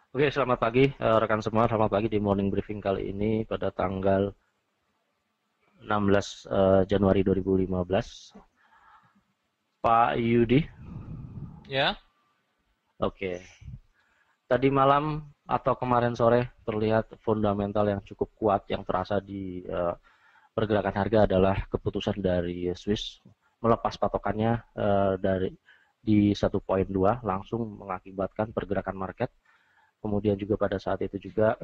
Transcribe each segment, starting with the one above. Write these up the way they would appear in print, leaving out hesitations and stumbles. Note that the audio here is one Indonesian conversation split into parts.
Oke, selamat pagi rekan semua. Selamat pagi di morning briefing kali ini pada tanggal 16 Januari 2015. Pak Yudi. Ya, Oke. Tadi malam atau kemarin sore terlihat fundamental yang cukup kuat yang terasa di pergerakan harga adalah keputusan dari Swiss melepas patokannya dari di 1,2 langsung mengakibatkan pergerakan market. Kemudian juga pada saat itu juga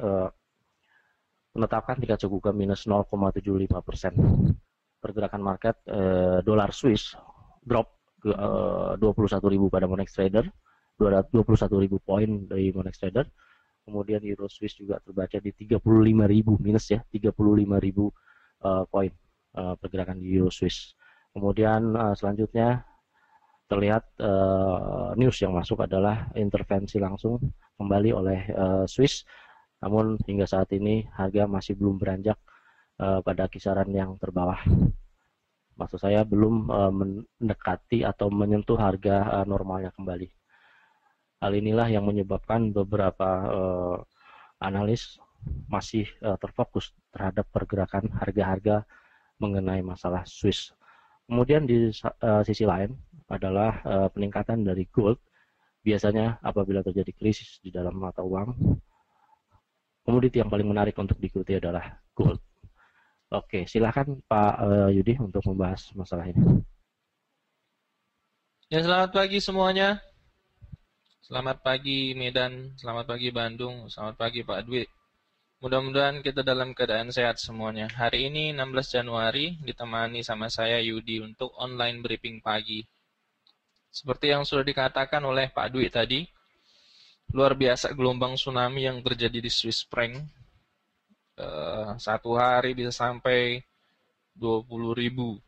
menetapkan tingkat suku bunga minus 0,75%. Pergerakan market dolar Swiss drop ke 21.000 pada Monex Trader, 21.000 poin dari Monex Trader. Kemudian Euro Swiss juga terbaca di 35.000 minus ya, 35.000 poin pergerakan di Euro Swiss. Kemudian selanjutnya terlihat news yang masuk adalah intervensi langsung kembali oleh Swiss. Namun hingga saat ini harga masih belum beranjak pada kisaran yang terbawah. Maksud saya belum mendekati atau menyentuh harga normalnya kembali. Hal inilah yang menyebabkan beberapa analis masih terfokus terhadap pergerakan harga-harga mengenai masalah Swiss. Kemudian di sisi lain adalah peningkatan dari gold. Biasanya apabila terjadi krisis di dalam mata uang, komoditi yang paling menarik untuk diikuti adalah gold. Oke, silakan Pak Yudi untuk membahas masalah ini. ya selamat pagi semuanya. Selamat pagi Medan, selamat pagi Bandung, selamat pagi Pak Dwi. Mudah-mudahan kita dalam keadaan sehat semuanya. Hari ini 16 Januari ditemani sama saya Yudi untuk online briefing pagi. Seperti yang sudah dikatakan oleh Pak Dwi tadi, luar biasa gelombang tsunami yang terjadi di Swiss franc. Satu hari bisa sampai 20.000.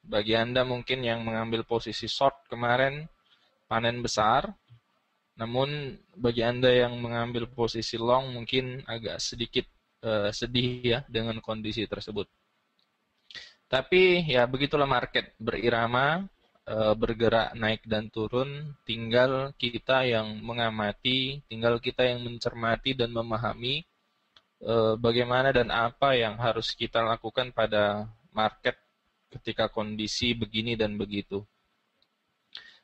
Bagi Anda mungkin yang mengambil posisi short kemarin, panen besar. Namun bagi Anda yang mengambil posisi long mungkin agak sedikit sedih ya dengan kondisi tersebut. Tapi ya begitulah market berirama, bergerak naik dan turun, tinggal kita yang mengamati, tinggal kita yang mencermati dan memahami bagaimana dan apa yang harus kita lakukan pada market ketika kondisi begini dan begitu.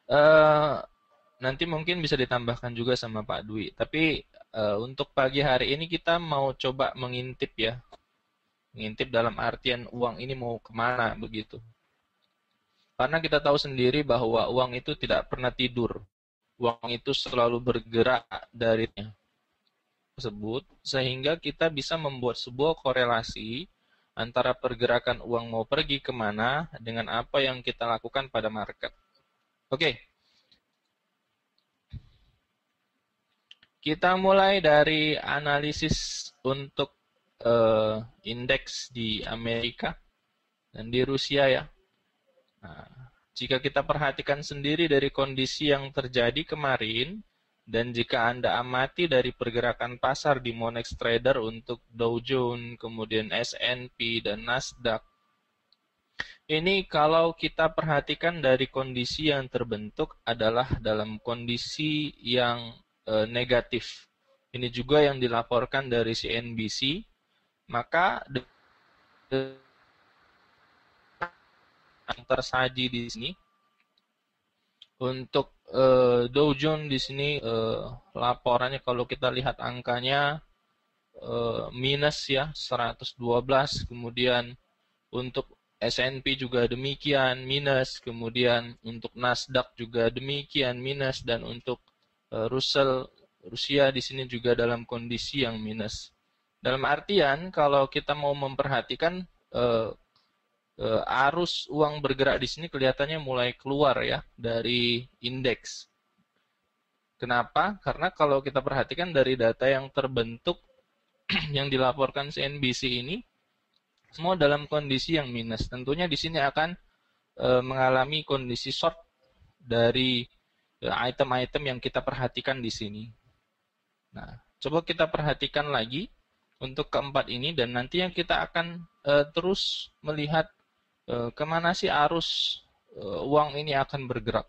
Eh, Nanti mungkin bisa ditambahkan juga sama Pak Dwi. Tapi untuk pagi hari ini kita mau coba mengintip ya. Mengintip dalam artian uang ini mau kemana begitu. Karena kita tahu sendiri bahwa uang itu tidak pernah tidur. Uang itu selalu bergerak dari tersebut. Sehingga kita bisa membuat sebuah korelasi antara pergerakan uang mau pergi kemana dengan apa yang kita lakukan pada market. Oke, kita mulai dari analisis untuk indeks di Amerika dan di Rusia ya. Nah, jika kita perhatikan sendiri dari kondisi yang terjadi kemarin, dan jika Anda amati dari pergerakan pasar di Monex Trader untuk Dow Jones, kemudian S&P dan Nasdaq, ini kalau kita perhatikan dari kondisi yang terbentuk adalah dalam kondisi yang negatif. Ini juga yang dilaporkan dari CNBC. Maka yang tersaji di sini untuk Dow Jones di sini laporannya kalau kita lihat angkanya minus ya 112, kemudian untuk S&P juga demikian minus, kemudian untuk Nasdaq juga demikian minus, dan untuk Russell Rusia di sini juga dalam kondisi yang minus. Dalam artian kalau kita mau memperhatikan arus uang bergerak di sini kelihatannya mulai keluar ya dari indeks. Kenapa? Karena kalau kita perhatikan dari data yang terbentuk yang dilaporkan CNBC ini semua dalam kondisi yang minus. Tentunya di sini akan mengalami kondisi short dari item-item yang kita perhatikan di sini. Nah, coba kita perhatikan lagi untuk keempat ini, dan nanti yang kita akan terus melihat kemana sih arus uang ini akan bergerak.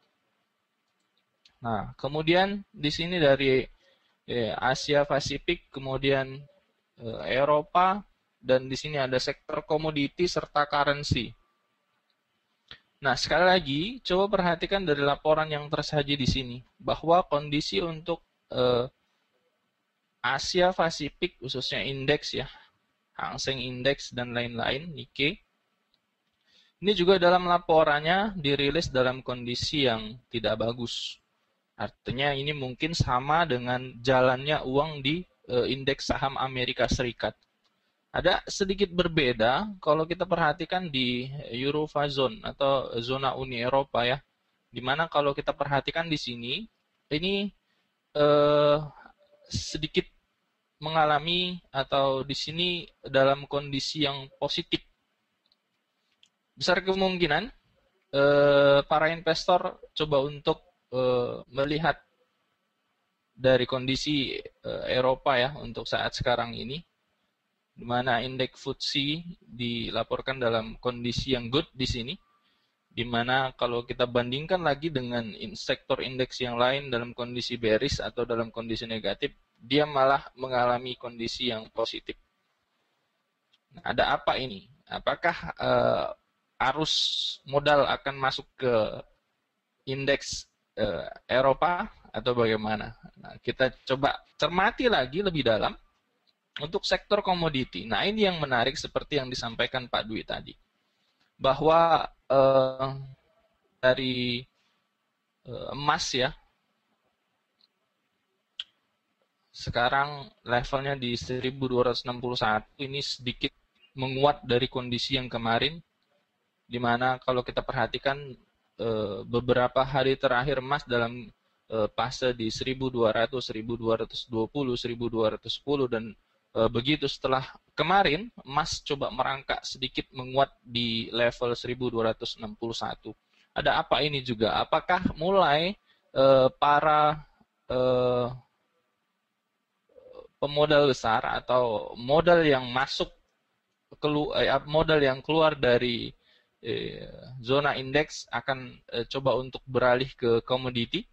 Nah, kemudian di sini dari Asia Pasifik, kemudian Eropa, dan di sini ada sektor komoditi serta currency. Nah, sekali lagi, coba perhatikan dari laporan yang tersaji di sini, bahwa kondisi untuk Asia Pasifik, khususnya indeks ya, Hang Seng Index dan lain-lain, Nikkei, ini juga dalam laporannya dirilis dalam kondisi yang tidak bagus. Artinya ini mungkin sama dengan jalannya uang di indeks saham Amerika Serikat. Ada sedikit berbeda kalau kita perhatikan di Eurozone atau zona Uni Eropa ya. Dimana kalau kita perhatikan di sini, ini sedikit mengalami atau di sini dalam kondisi yang positif. Besar kemungkinan para investor coba untuk melihat dari kondisi Eropa ya untuk saat sekarang ini, di mana indeks FTSE dilaporkan dalam kondisi yang good di sini, di mana kalau kita bandingkan lagi dengan sektor indeks yang lain dalam kondisi bearish atau dalam kondisi negatif, dia malah mengalami kondisi yang positif. Nah, ada apa ini? Apakah arus modal akan masuk ke indeks Eropa atau bagaimana? Nah, kita coba cermati lagi lebih dalam untuk sektor komoditi. Nah, ini yang menarik seperti yang disampaikan Pak Dwi tadi, bahwa dari emas ya, sekarang levelnya di 1261, ini sedikit menguat dari kondisi yang kemarin, di mana kalau kita perhatikan beberapa hari terakhir emas dalam fase di 1200, 1220, 1210, dan begitu setelah kemarin emas coba merangkak sedikit menguat di level 1261. Ada apa ini juga? Apakah mulai para pemodal besar atau modal yang masuk modal yang keluar dari zona indeks akan coba untuk beralih ke komoditi?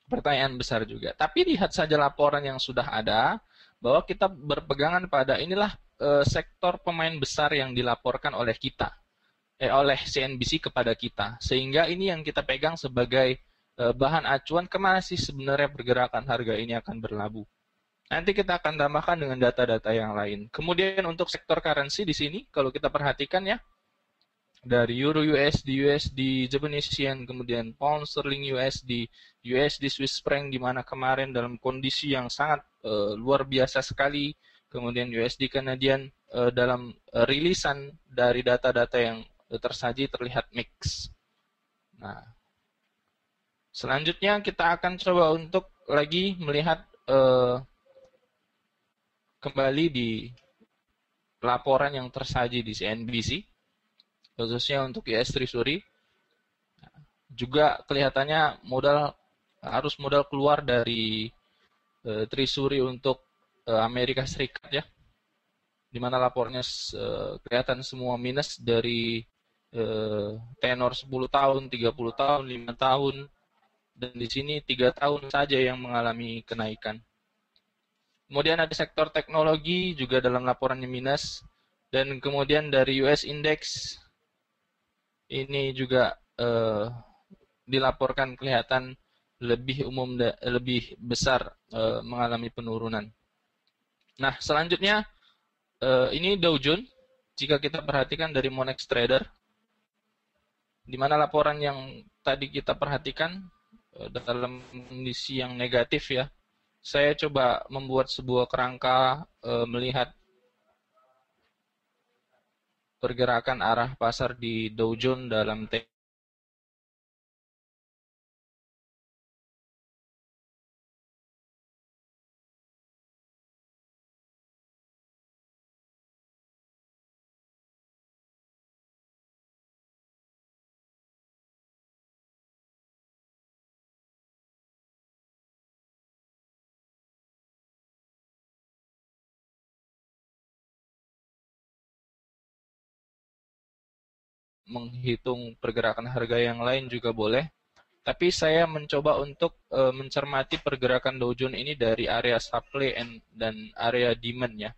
Pertanyaan besar juga. Tapi lihat saja laporan yang sudah ada, bahwa kita berpegangan pada inilah sektor pemain besar yang dilaporkan oleh kita, oleh CNBC kepada kita. Sehingga ini yang kita pegang sebagai bahan acuan kemana sih sebenarnya pergerakan harga ini akan berlabuh. Nanti kita akan tambahkan dengan data-data yang lain. Kemudian untuk sektor currency di sini, kalau kita perhatikan ya, dari Euro USD, USD Japanese Yen, kemudian Pound Sterling USD, USD Swiss franc, di mana kemarin dalam kondisi yang sangat luar biasa sekali, kemudian USD Canadian dalam rilisan dari data-data yang tersaji terlihat mix. Nah, selanjutnya kita akan coba untuk lagi melihat kembali di laporan yang tersaji di CNBC, khususnya untuk US Treasury. Juga kelihatannya arus modal keluar dari Treasury untuk Amerika Serikat ya, di mana lapornya kelihatan semua minus dari tenor 10 tahun, 30 tahun, 5 tahun, dan di sini 3 tahun saja yang mengalami kenaikan. Kemudian ada sektor teknologi juga dalam laporannya minus, dan kemudian dari US Index ini juga dilaporkan kelihatan lebih umum, lebih besar mengalami penurunan. Nah, selanjutnya ini Dow Jones. Jika kita perhatikan dari Monex Trader, di mana laporan yang tadi kita perhatikan dalam kondisi yang negatif ya, saya coba membuat sebuah kerangka melihat pergerakan arah pasar di Dow Jones dalam menghitung pergerakan harga yang lain juga boleh. Tapi saya mencoba untuk mencermati pergerakan Dow Jones ini dari area supply dan area demand ya,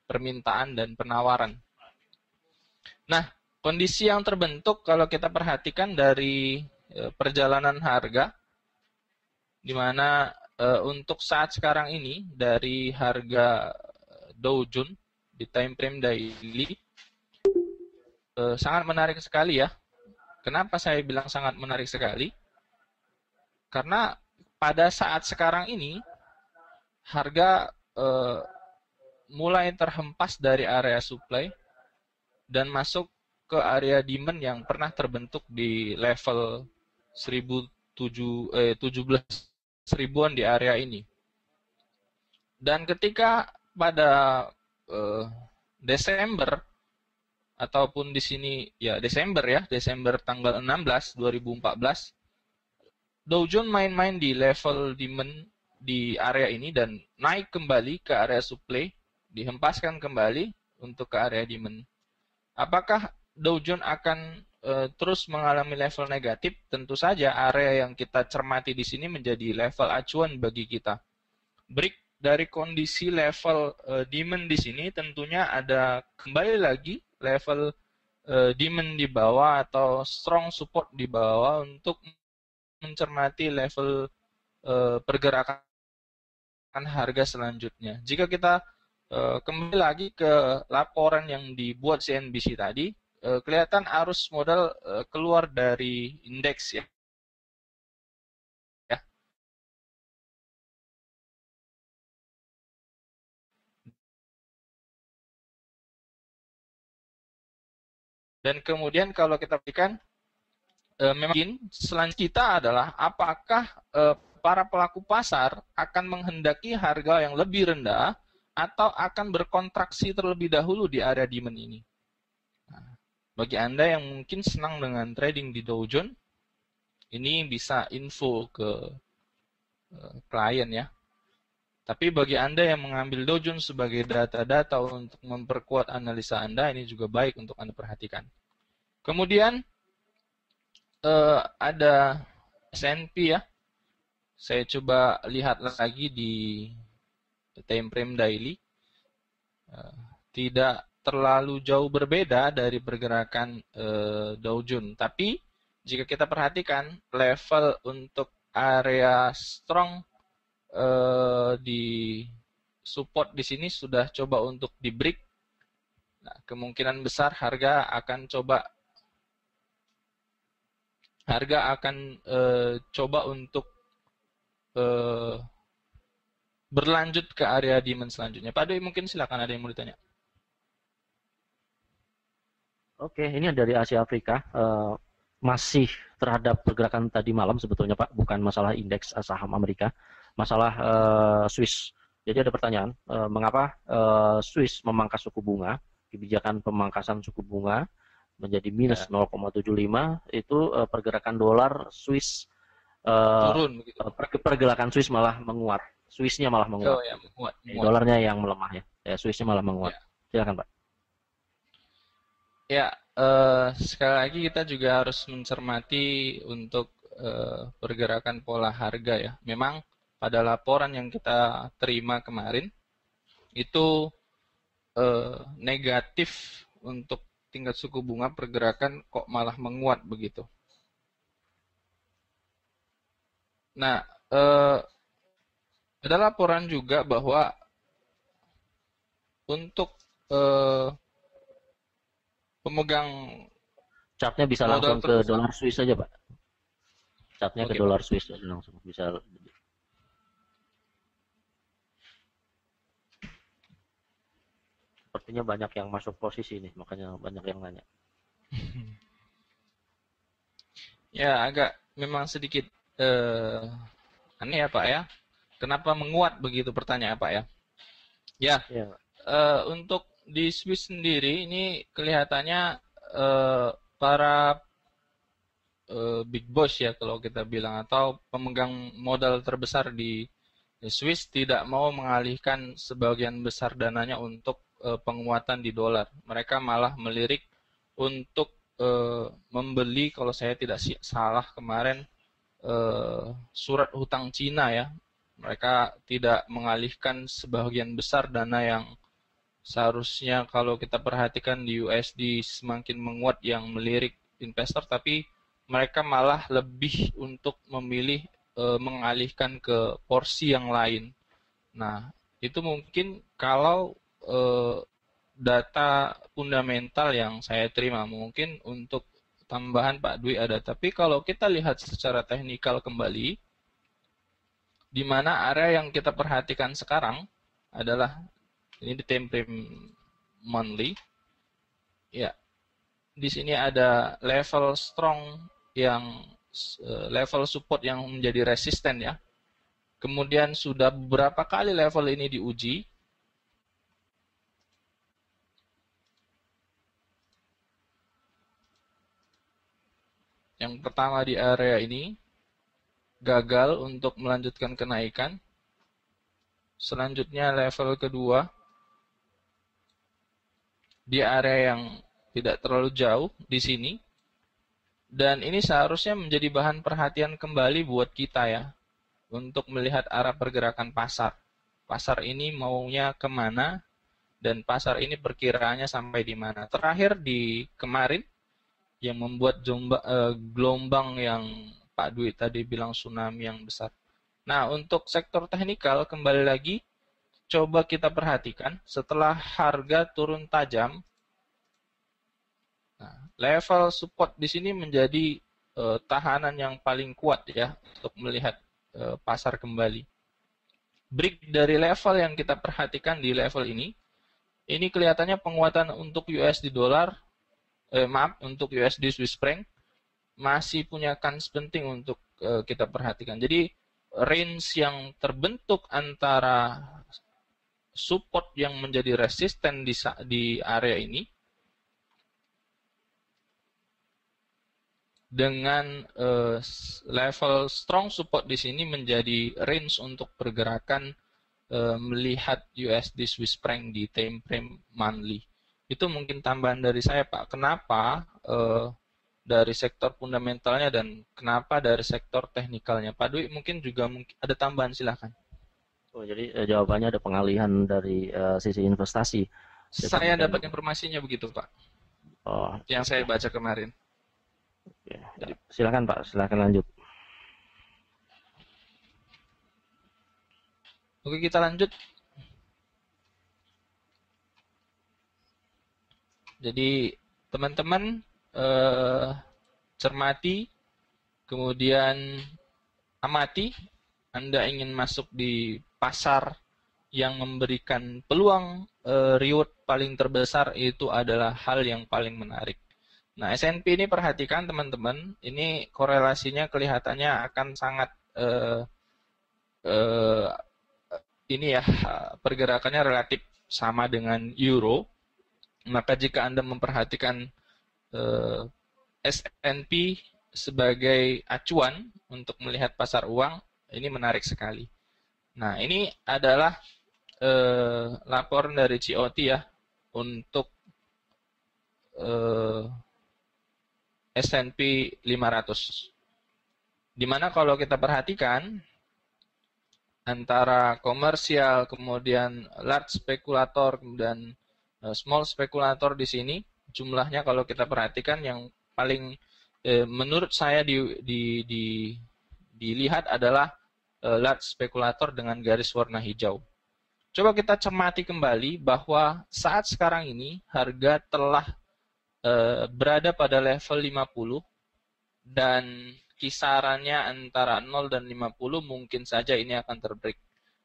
permintaan dan penawaran. Nah, kondisi yang terbentuk kalau kita perhatikan dari perjalanan harga, di mana untuk saat sekarang ini dari harga Dow Jones di time frame daily sangat menarik sekali ya. Kenapa saya bilang sangat menarik sekali? Karena pada saat sekarang ini harga mulai terhempas dari area supply dan masuk ke area demand yang pernah terbentuk di level 17 ribuan di area ini. Dan ketika pada Desember ataupun di sini ya Desember tanggal 16 2014, Dow Jones main-main di level demand di area ini dan naik kembali ke area supply, dihempaskan kembali untuk ke area demand. Apakah Dow Jones akan terus mengalami level negatif? Tentu saja area yang kita cermati di sini menjadi level acuan bagi kita. Break dari kondisi level demand di sini tentunya ada kembali lagi level demand di bawah atau strong support di bawah untuk mencermati level pergerakan harga selanjutnya. Jika kita kembali lagi ke laporan yang dibuat CNBC tadi, kelihatan arus modal keluar dari indeks ya. Dan kemudian kalau kita perhatikan, memang selanjutnya kita adalah apakah para pelaku pasar akan menghendaki harga yang lebih rendah atau akan berkontraksi terlebih dahulu di area demand ini. Nah, bagi Anda yang mungkin senang dengan trading di Dow Jones, ini bisa info ke klien ya. Tapi bagi Anda yang mengambil Dow Jones sebagai data-data untuk memperkuat analisa Anda, ini juga baik untuk Anda perhatikan. Kemudian ada S&P ya. Saya coba lihat lagi di time frame daily. Tidak terlalu jauh berbeda dari pergerakan Dow Jones. Tapi jika kita perhatikan level untuk area strong di support di sini sudah coba untuk di break. Nah, kemungkinan besar harga akan coba untuk berlanjut ke area demand selanjutnya. Pak Dwi, mungkin silakan, ada yang mau ditanya. Oke, ini dari Asia Afrika. Masih terhadap pergerakan tadi malam sebetulnya Pak, bukan masalah indeks saham Amerika, masalah Swiss. Jadi ada pertanyaan, mengapa Swiss memangkas suku bunga, kebijakan pemangkasan suku bunga menjadi minus 0,75, itu pergerakan dolar Swiss turun begitu. Pergerakan Swiss malah menguat. Swissnya malah menguat. Oh ya, menguat. Dolarnya yang melemah ya. Swissnya malah menguat. Ya. Silakan Pak. Ya, sekali lagi kita juga harus mencermati untuk pergerakan pola harga ya. Memang pada laporan yang kita terima kemarin itu negatif untuk tingkat suku bunga, pergerakan kok malah menguat begitu. Nah, ada laporan juga bahwa untuk pemegang chartnya bisa langsung ke dolar Swiss saja Pak. Chartnya ke dolar Swiss langsung bisa. Sepertinya banyak yang masuk posisi nih, makanya banyak yang nanya. Ya, agak memang sedikit aneh ya Pak ya. Kenapa menguat begitu, pertanyaan Pak ya? Ya, untuk di Swiss sendiri ini kelihatannya para big boss ya kalau kita bilang, atau pemegang modal terbesar di Swiss tidak mau mengalihkan sebagian besar dananya untuk penguatan di dolar. Mereka malah melirik untuk membeli, kalau saya tidak salah kemarin, surat hutang Cina ya. Mereka tidak mengalihkan sebagian besar dana yang seharusnya kalau kita perhatikan di USD semakin menguat yang melirik investor, tapi mereka malah lebih untuk memilih mengalihkan ke porsi yang lain. Nah, itu mungkin kalau data fundamental yang saya terima, mungkin untuk tambahan Pak Dwi ada. Tapi kalau kita lihat secara teknikal kembali, di mana area yang kita perhatikan sekarang adalah ini di time frame monthly. Ya, di sini ada level strong yang level support yang menjadi resisten ya. Kemudian sudah beberapa kali level ini diuji. Yang pertama di area ini gagal untuk melanjutkan kenaikan. Selanjutnya level kedua di area yang tidak terlalu jauh di sini. Dan ini seharusnya menjadi bahan perhatian kembali buat kita ya, untuk melihat arah pergerakan pasar. Pasar ini maunya kemana, dan pasar ini perkiraannya sampai di mana. Terakhir di kemarin, yang membuat gelombang yang Pak Dwi tadi bilang tsunami yang besar. Nah, untuk sektor teknikal, kembali lagi, coba kita perhatikan, setelah harga turun tajam, nah, level support di sini menjadi tahanan yang paling kuat ya, untuk melihat pasar kembali. Break dari level yang kita perhatikan di level ini kelihatannya penguatan untuk USD dolar, untuk USD Swiss franc, masih punya kans penting untuk kita perhatikan. Jadi range yang terbentuk antara support yang menjadi resisten di area ini dengan level strong support di sini menjadi range untuk pergerakan melihat USD Swiss franc di time frame monthly. Itu mungkin tambahan dari saya Pak. Kenapa dari sektor fundamentalnya dan kenapa dari sektor teknikalnya. Pak Dwi mungkin juga ada tambahan, silahkan. Oh, jadi jawabannya ada pengalihan dari sisi investasi. Saya dapat informasinya begitu Pak. Oh, yang saya baca kemarin. Oke. Jadi, silakan Pak, silakan lanjut. Oke, kita lanjut. Jadi teman-teman cermati, kemudian amati. Anda ingin masuk di pasar yang memberikan peluang reward paling terbesar, itu adalah hal yang paling menarik. Nah, S&P ini perhatikan teman-teman, ini korelasinya kelihatannya akan sangat ini ya, pergerakannya relatif sama dengan euro. Maka jika Anda memperhatikan S&P sebagai acuan untuk melihat pasar uang, ini menarik sekali. Nah, ini adalah laporan dari COT ya, untuk S&P 500. Dimana kalau kita perhatikan, antara komersial, kemudian large spekulator, dan small spekulator di sini, jumlahnya kalau kita perhatikan yang paling menurut saya dilihat adalah large spekulator dengan garis warna hijau. Coba kita cermati kembali bahwa saat sekarang ini harga telah berada pada level 50 dan kisarannya antara 0 dan 50, mungkin saja ini akan terbreak.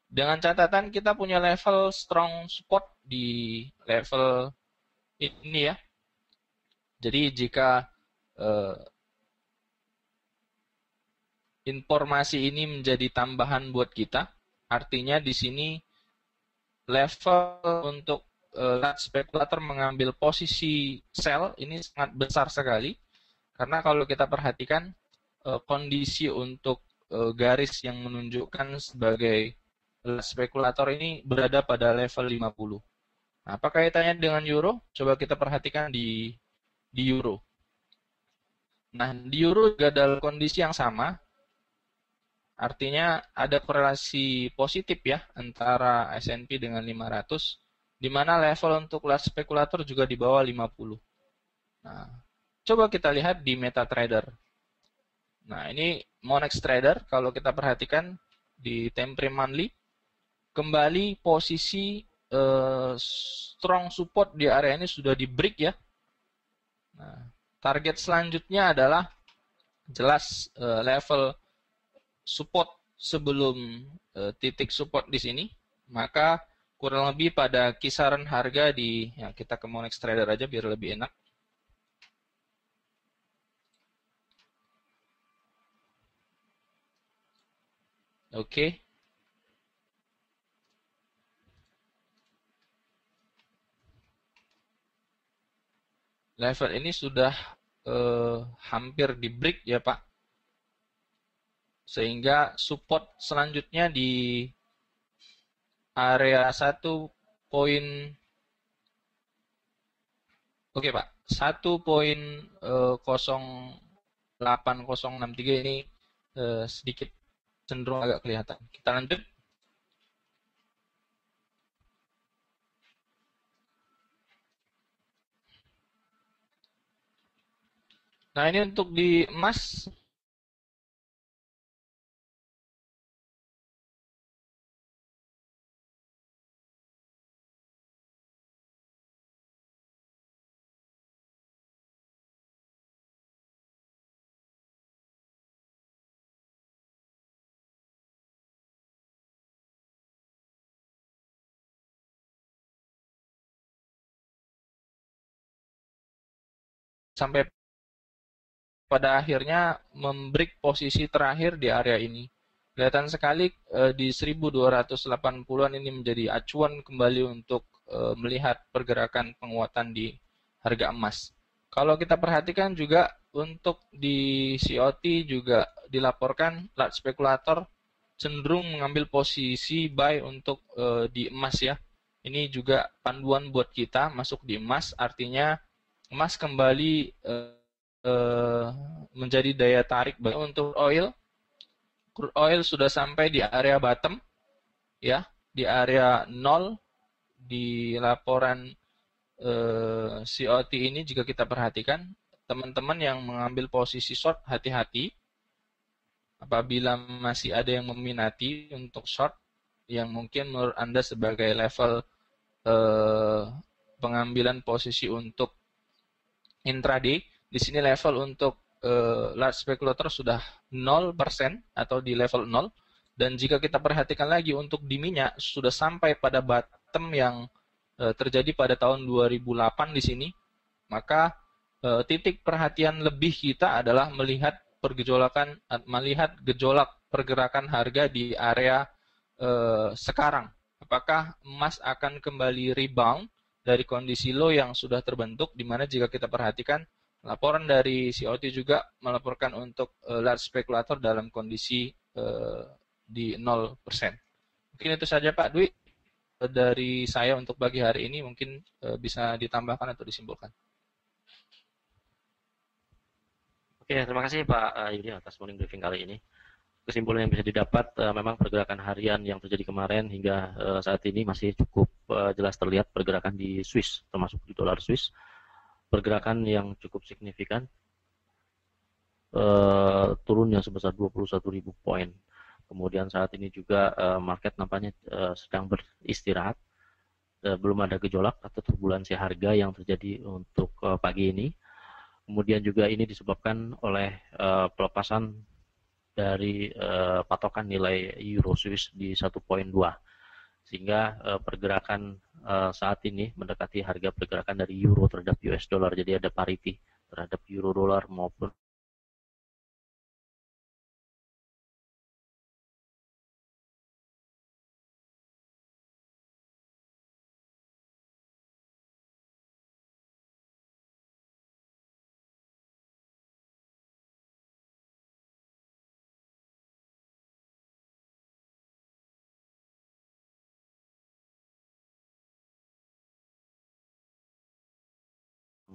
Dengan catatan kita punya level strong support di level ini ya. Jadi jika informasi ini menjadi tambahan buat kita, artinya di sini level untuk large spekulator mengambil posisi sell ini sangat besar sekali, karena kalau kita perhatikan kondisi untuk garis yang menunjukkan sebagai spekulator ini berada pada level 50. Nah, apa kaitannya dengan euro? Coba kita perhatikan di euro. Nah, di euro juga dalam kondisi yang sama, artinya ada korelasi positif ya antara S&P dengan 500, di mana level untuk large spekulator juga di bawah 50. Nah, coba kita lihat di MetaTrader. Nah, ini Monex Trader kalau kita perhatikan di time frame monthly kembali posisi strong support di area ini sudah di break ya. Nah, target selanjutnya adalah jelas level support sebelum titik support di sini, maka kurang lebih pada kisaran harga di ya kita ke Monex Trader aja biar lebih enak. Oke. Level ini sudah hampir di break ya Pak. Sehingga support selanjutnya di area 1 Oke Pak, 1.08063 ini sedikit cenderung agak kelihatan. Kita lanjut. Nah ini untuk di emas, sampai pada akhirnya membreak posisi terakhir di area ini. Kelihatan sekali di 1280-an ini menjadi acuan kembali untuk melihat pergerakan penguatan di harga emas. Kalau kita perhatikan juga untuk di COT juga dilaporkan large spekulator cenderung mengambil posisi buy untuk di emas ya. Ini juga panduan buat kita masuk di emas, artinya emas kembali menjadi daya tarik untuk oil. Crude oil sudah sampai di area bottom ya, di area 0 di laporan COT ini. Jika kita perhatikan, teman-teman yang mengambil posisi short hati-hati apabila masih ada yang meminati untuk short yang mungkin menurut Anda sebagai level pengambilan posisi untuk intraday. Di sini level untuk large speculator sudah 0% atau di level 0. Dan jika kita perhatikan lagi untuk di minyak sudah sampai pada bottom yang terjadi pada tahun 2008 di sini, maka titik perhatian lebih kita adalah melihat gejolak pergerakan harga di area sekarang. Apakah emas akan kembali rebound dari kondisi low yang sudah terbentuk, di mana jika kita perhatikan laporan dari COT juga melaporkan untuk large speculator dalam kondisi di 0%. Mungkin itu saja Pak Dwi dari saya untuk pagi hari ini, mungkin bisa ditambahkan atau disimpulkan. Oke, terima kasih Pak Yudi atas morning briefing kali ini. Kesimpulan yang bisa didapat memang pergerakan harian yang terjadi kemarin hingga saat ini masih cukup jelas terlihat pergerakan di Swiss, termasuk di dolar Swiss, pergerakan yang cukup signifikan, turunnya sebesar 21.000 poin. Kemudian saat ini juga market nampaknya sedang beristirahat, belum ada gejolak atau turbulensi harga yang terjadi untuk pagi ini. Kemudian juga ini disebabkan oleh pelepasan dari patokan nilai euro Swiss di 1.2, sehingga pergerakan saat ini mendekati harga pergerakan dari euro terhadap US dollar, jadi ada parity terhadap euro dolar maupun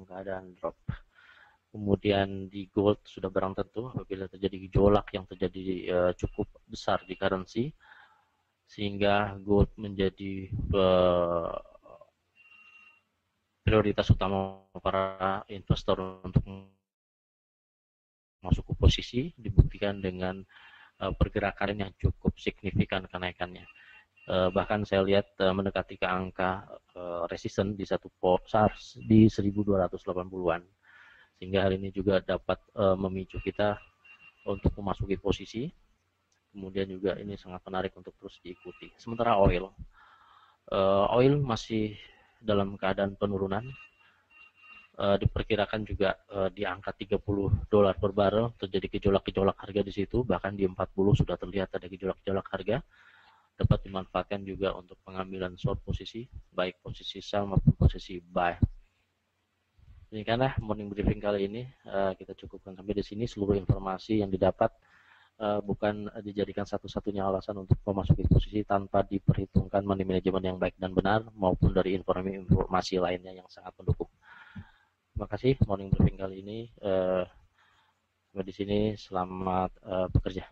keadaan drop. Kemudian di gold sudah barang tentu apabila terjadi gejolak yang terjadi cukup besar di currency, sehingga gold menjadi prioritas utama para investor untuk masuk ke posisi, dibuktikan dengan pergerakan yang cukup signifikan kenaikannya. Bahkan saya lihat mendekati ke angka resisten di satu SARS di 1280-an, sehingga hal ini juga dapat memicu kita untuk memasuki posisi. Kemudian juga ini sangat menarik untuk terus diikuti. Sementara oil masih dalam keadaan penurunan, diperkirakan juga di angka $30 per barrel, terjadi gejolak-gejolak harga di situ, bahkan di 40 sudah terlihat ada gejolak-gejolak harga, dapat dimanfaatkan juga untuk pengambilan short posisi, baik posisi sell maupun posisi buy. Demikianlah morning briefing kali ini, kita cukupkan sampai di sini. Seluruh informasi yang didapat bukan dijadikan satu-satunya alasan untuk memasuki posisi tanpa diperhitungkan money management yang baik dan benar maupun dari informasi lainnya yang sangat mendukung. Terima kasih morning briefing kali ini. Sampai di sini, selamat bekerja.